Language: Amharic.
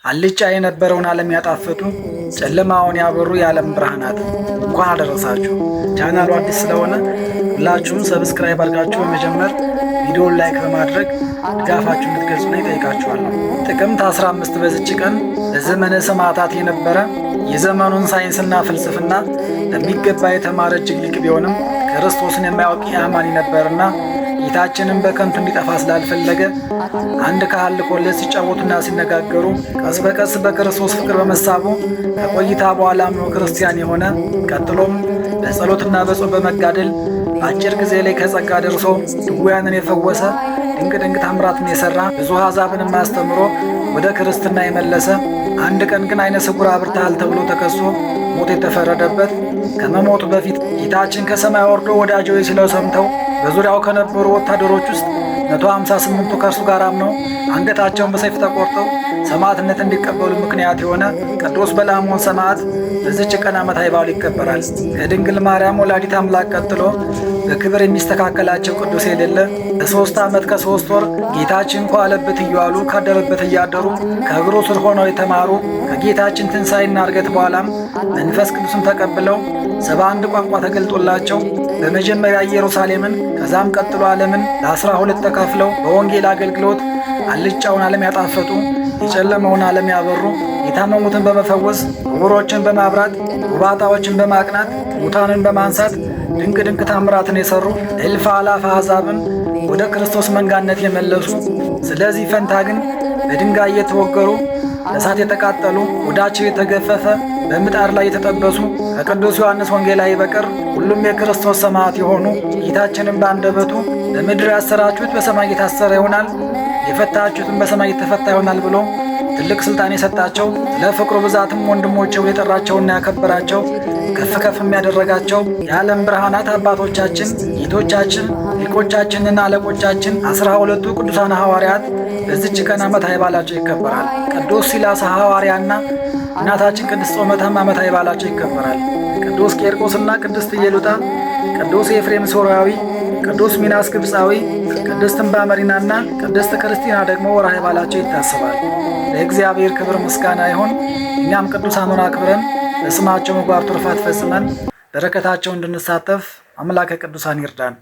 አልጫ የነበረውን ዓለም ያጣፈጡ ጨለማውን ያበሩ የዓለም ብርሃናት እንኳን አደረሳችሁ። ቻናሉ አዲስ ስለሆነ ሁላችሁም ሰብስክራይብ አድርጋችሁ በመጀመር ቪዲዮውን ላይክ በማድረግ ድጋፋችሁን እንድትገልጹልኝ እጠይቃችኋለሁ። ጥቅምት 15 በዚች ቀን በዘመነ ሰማዕታት የነበረ የዘመኑን ሳይንስና ፍልስፍና በሚገባ የተማረ እጅግ ሊቅ ቢሆንም ክርስቶስን የማያውቅ አማኒ ነበርና ጌታችንን በከንቱ እንዲጠፋ ስላልፈለገ አንድ ካህን ልኮለት ሲጫወቱና ሲነጋገሩ ቀስ በቀስ በክርስቶስ ፍቅር በመሳቡ ከቆይታ በኋላ አምኖ ክርስቲያን የሆነ ቀጥሎም በጸሎትና በጾም በመጋደል በአጭር ጊዜ ላይ ከጸጋ ደርሶ ድውያንን የፈወሰ ድንቅ ታምራትን የሠራ ብዙ አሕዛብንም አስተምሮ ወደ ክርስትና የመለሰ አንድ ቀን ግን ዓይነ ስውር አብርተሃል ተብሎ ተከሶ ሞት የተፈረደበት ከመሞቱ በፊት ጌታችን ከሰማይ ወርዶ ወዳጆች ሲለው ሰምተው በዙሪያው ከነበሩ ወታደሮች ውስጥ 158ቱ ከእርሱ ጋር አምነው አንገታቸውን በሰይፍ ተቆርጠው ሰማዕትነት እንዲቀበሉ ምክንያት የሆነ ቅዱስ በላሞን ሰማዕት በዚች ቀን ዓመታዊ በዓሉ ይከበራል። ከድንግል ማርያም ወላዲት አምላክ ቀጥሎ በክብር የሚስተካከላቸው ቅዱስ የሌለ ለ3 ዓመት ከ3 ወር ጌታችን ከዋለበት እየዋሉ ካደረበት እያደሩ ከእግሩ ስር ሆነው የተማሩ ከጌታችን ትንሣኤና ዕርገት በኋላም መንፈስ ቅዱስን ተቀብለው 71 ቋንቋ ተገልጦላቸው በመጀመሪያ ኢየሩሳሌምን ከዛም ቀጥሎ ዓለምን ለ12 ተካፍለው በወንጌል አገልግሎት አልጫውን ዓለም ያጣፈጡ የጨለመውን ዓለም ያበሩ የታመሙትን በመፈወስ ዕውሮችን በማብራት ጎባጣዎችን በማቅናት ሙታንን በማንሳት ድንቅ ታምራትን የሠሩ እልፍ አእላፍ አሕዛብን ወደ ክርስቶስ መንጋነት የመለሱ ስለዚህ ፈንታ ግን በድንጋይ የተወገሩ በእሳት የተቃጠሉ ሆዳቸው የተገፈፈ በምጣድ ላይ የተጠበሱ ከቅዱስ ዮሐንስ ወንጌላዊ በቀር ሁሉም የክርስቶስ ሰማዕት የሆኑ ጌታችንን በአንደበቱ በምድር ያሰራችሁት በሰማይ የታሰረ ይሆናል፣ የፈታችሁትም በሰማይ የተፈታ ይሆናል ብሎ ትልቅ ሥልጣን የሰጣቸው ስለ ፍቅሩ ብዛትም ወንድሞቼው የጠራቸውና ያከበራቸው ከፍ የሚያደረጋቸው የዓለም ብርሃናት አባቶቻችን ጌቶቻችን ሊቆቻችንና አለቆቻችን 12ቱ ቅዱሳን ሐዋርያት በዚች ቀን ዓመታዊ በዓላቸው ይከበራል። ቅዱስ ሲላስ ሐዋርያና እናታችን ቅድስት ጾመታም ዓመታዊ በዓላቸው ይከበራል። ቅዱስ ቄርቆስና ቅድስት ኢየሉጣ፣ ቅዱስ ኤፍሬም ሶርያዊ፣ ቅዱስ ሚናስ ግብፃዊ፣ ቅድስት እምባመሪናና ቅድስት ክርስቲና ደግሞ ወርኃዊ በዓላቸው ይታሰባል። ለእግዚአብሔር ክብር ምስጋና ይሁን። እኛም ቅዱሳኑን አክብረን በስማቸው ምግባር ትሩፋት ፈጽመን በረከታቸው እንድንሳተፍ አምላከ ቅዱሳን ይርዳን።